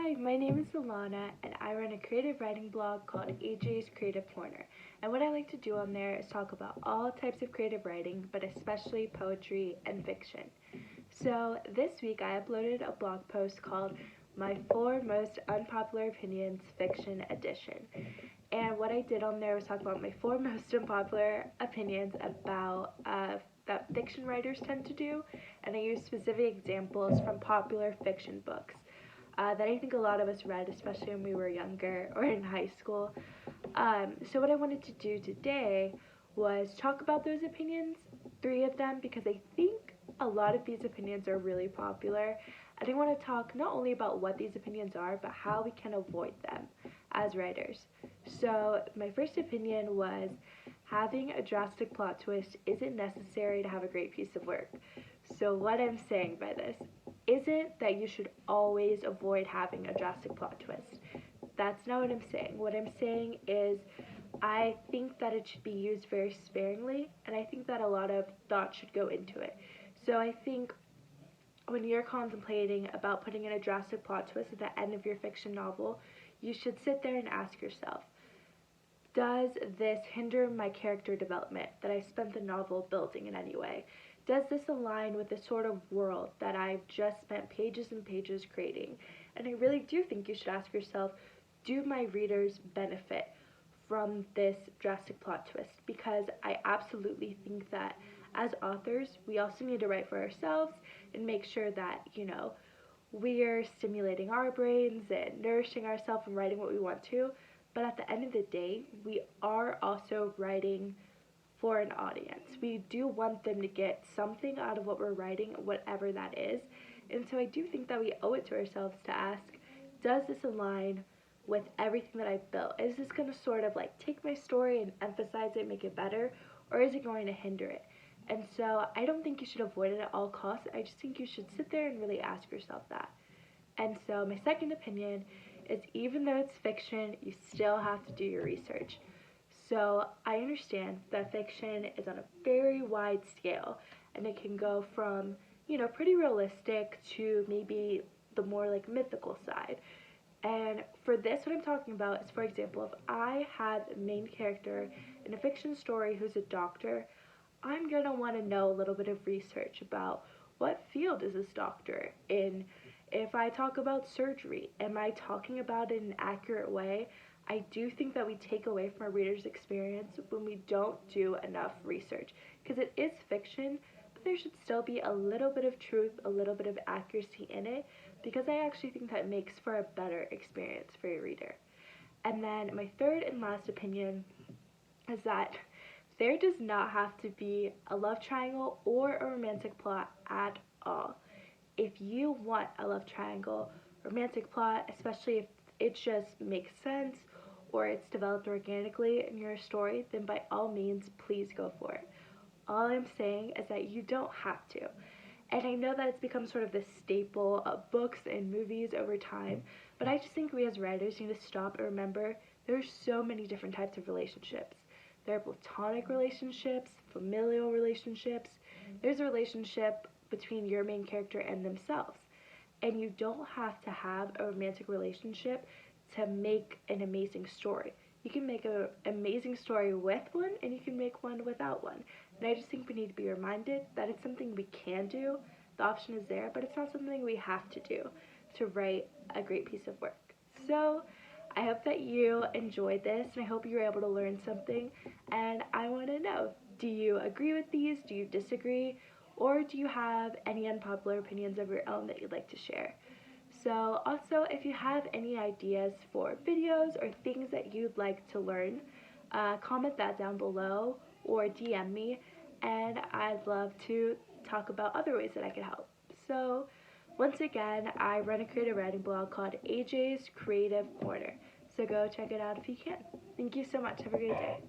Hi, my name is Alana, and I run a creative writing blog called AJ's Creative Corner. And what I like to do on there is talk about all types of creative writing, but especially poetry and fiction. So this week I uploaded a blog post called My 4 Most Unpopular Opinions Fiction Edition. And what I did on there was talk about my 4 most unpopular opinions about that fiction writers tend to do, and I used specific examples from popular fiction books that I think a lot of us read, especially when we were younger or in high school. So what I wanted to do today was talk about those opinions, 3 of them, because I think a lot of these opinions are really popular. And I want to talk not only about what these opinions are, but how we can avoid them as writers. So my first opinion was having a drastic plot twist isn't necessary to have a great piece of work. So what I'm saying by this isn't that you should always avoid having a drastic plot twist. That's not what I'm saying. What I'm saying is I think that it should be used very sparingly, and I think that a lot of thought should go into it. So I think when you're contemplating about putting in a drastic plot twist at the end of your fiction novel, you should sit there and ask yourself, does this hinder my character development that I spent the novel building in any way? Does this align with the sort of world that I've just spent pages and pages creating? And I really do think you should ask yourself, do my readers benefit from this drastic plot twist? Because I absolutely think that as authors, we also need to write for ourselves and make sure that, we're stimulating our brains and nourishing ourselves and writing what we want to. But at the end of the day, we are also writing for an audience. We do want them to get something out of what we're writing, whatever that is. And so I do think that we owe it to ourselves to ask, does this align with everything that I've built? Is this going to sort of like take my story and emphasize it, make it better, or is it going to hinder it? And so I don't think you should avoid it at all costs. I just think you should sit there and really ask yourself that. And so my second opinion is even though it's fiction, you still have to do your research. So I understand that fiction is on a very wide scale, and it can go from, pretty realistic to maybe the more like mythical side. And for this, what I'm talking about is, for example, if I had a main character in a fiction story who's a doctor, I'm going to want to know a little bit of research about what field is this doctor in. If I talk about surgery, am I talking about it in an accurate way? I do think that we take away from our reader's experience when we don't do enough research, because it is fiction, but there should still be a little bit of truth, a little bit of accuracy in it, because I actually think that makes for a better experience for your reader. And then my third and last opinion is that there does not have to be a love triangle or a romantic plot at all. If you want a love triangle, romantic plot, especially if it just makes sense or it's developed organically in your story, then by all means, please go for it. All I'm saying is that you don't have to. And I know that it's become sort of the staple of books and movies over time, but I just think we as writers need to stop and remember there's so many different types of relationships. There are platonic relationships, familial relationships. There's a relationship between your main character and themselves. And you don't have to have a romantic relationship to make an amazing story. You can make an amazing story with one, and you can make one without one. And I just think we need to be reminded that it's something we can do. The option is there, but it's not something we have to do to write a great piece of work. So I hope that you enjoyed this, and I hope you were able to learn something. And I want to know, do you agree with these? Do you disagree? Or do you have any unpopular opinions of your own that you'd like to share? So also, if you have any ideas for videos or things that you'd like to learn, comment that down below or DM me, and I'd love to talk about other ways that I can help. So once again, I run a creative writing blog called AJ's Creative Corner. So go check it out if you can. Thank you so much. Have a great day.